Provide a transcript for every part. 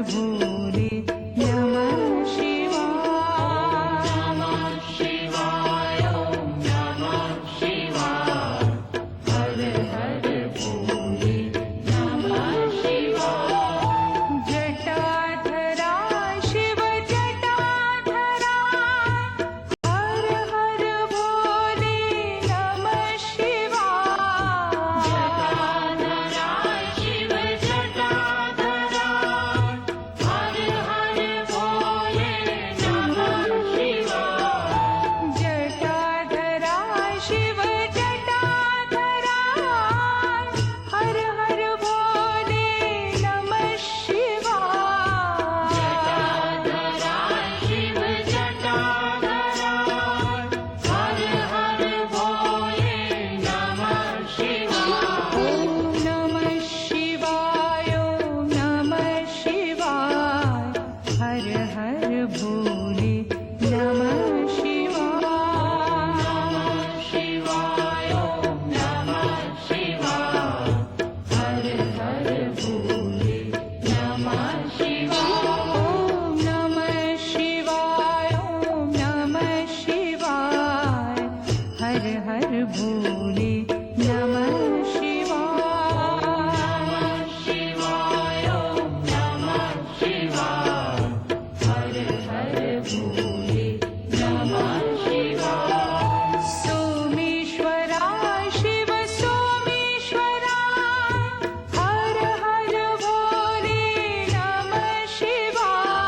भोले नमः शिवाय। नमः शिवाय ॐ नमः शिवाय। हर हर भोले नमः शिवाय। जटाधरा शिव जटाधरा हर हर भोले नमः शिवाय। जटाधरा शिव जटाधरा हर हर भोले नमः शिवाय। जटाधरा शिव जटाधरा हर हर भोले नमः शिवाय। जटाधरा शिव जटाधरा हर हर भोले नमः शिवाय। ॐ नमः शिवाय ॐ नमः शिवाय। हर हर भोले नमः शिवाय। नमः शिवाय ॐ नमः शिवाय। हर हर भोले नमः शिवाय। ॐ नमः शिवाय ॐ नमः शिवाय। हर हर भोले नमः शिवाय। शिवाय ॐ नमः शिवाय। हर हर भोले नमः शिवाय। सोमेश्वरा शिव सोमेश्वरा हर हर भोले नमः शिवाय।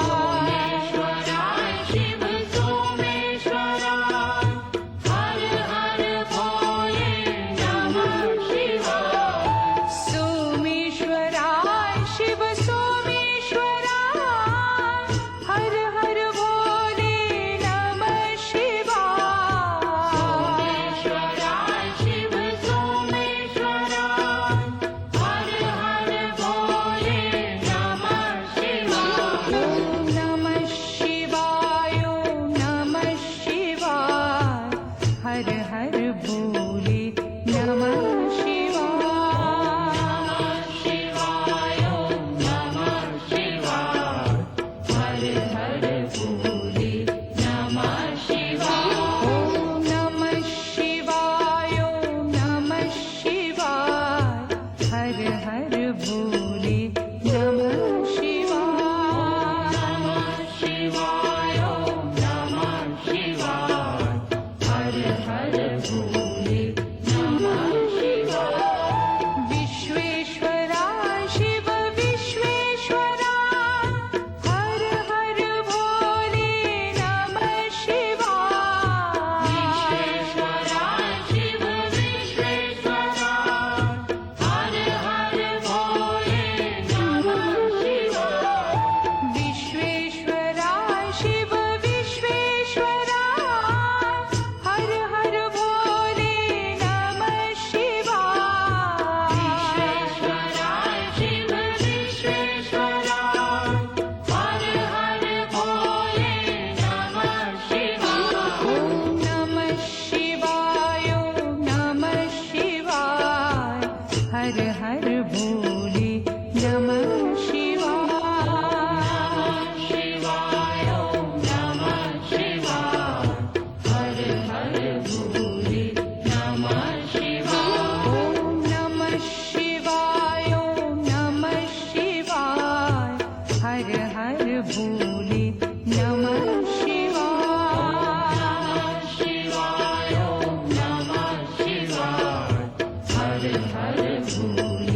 सोमेश्वराय शिव सोमेश्वराय हर हर भोले नमः शिवाय। सोमेश्वराय शिव सोमेश्वराय हर हर भोले नमः शिवाय। सोमेश्वराय शिव सोमेश्वराय हर हर भोले नमः शिवाय। ॐ नमः शिवाय ॐ नमः शिवाय। हर हर भोले नमः शिवाय। शिवाय ॐ नमः शिवाय। हर हर भोले नमः शिवाय। ॐ नमः शिवाय ॐ नमः शिवाय। हर हर भोले नमः शिवाय। शिवाय ॐ नमः शिवाय। हर हर भोले नमः शिवाय। विश्वेश्वरा शिव विश्वेश्वरा हर हर भोले नमः शिवाय। विश्वेश्वराय शिव विश्वेश्वराय हर हर भोले नमः शिवाय। विश्वेश्वरा शिव विश्वेश्वरा हर हर भोले नमः शिवाय। विश्वेश्वराय शिव विश्वेश्वराय हर हर भोले नमः शिवाय। ॐ नमः शिवाय ॐ नमः शिवाय। हर हर भोले नमः शिवाय। शिवाय ॐ नमः शिवाय। हर हर भोले नमः शिवाय। ॐ नमः शिवाय ॐ नमः शिवाय। हर हर भोले नमः शिवाय। शिवाय ॐ नमः शिवाय। हर हर भोले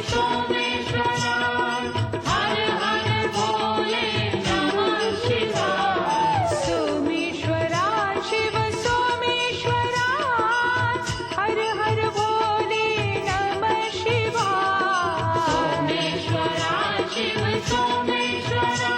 सोमेश्वराय हर हर भोले नमः शिवाय सोमेश्वरा शिव सोमेश्वरा हर हर भोले नमः शिवाय सोमेश्वरा शिव सोमेश्वरा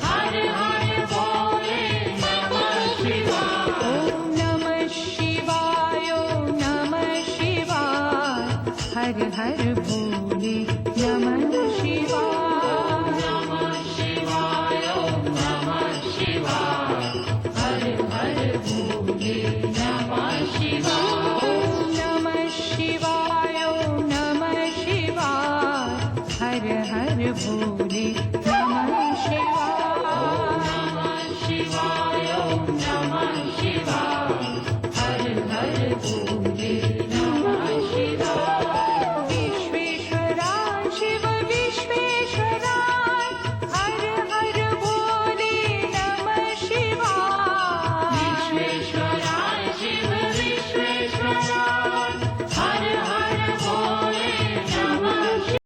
हर हर भोले नमः शिवाय ॐ नमः शिवाय ॐ नमः शिवाय हर हर भोले नमः शिवाय नमः शिवाय ॐ नमः शिवाय हर हर भोले नमः शिवाय ॐ नमः शिवाय ॐ नमः शिवाय हर हर भोले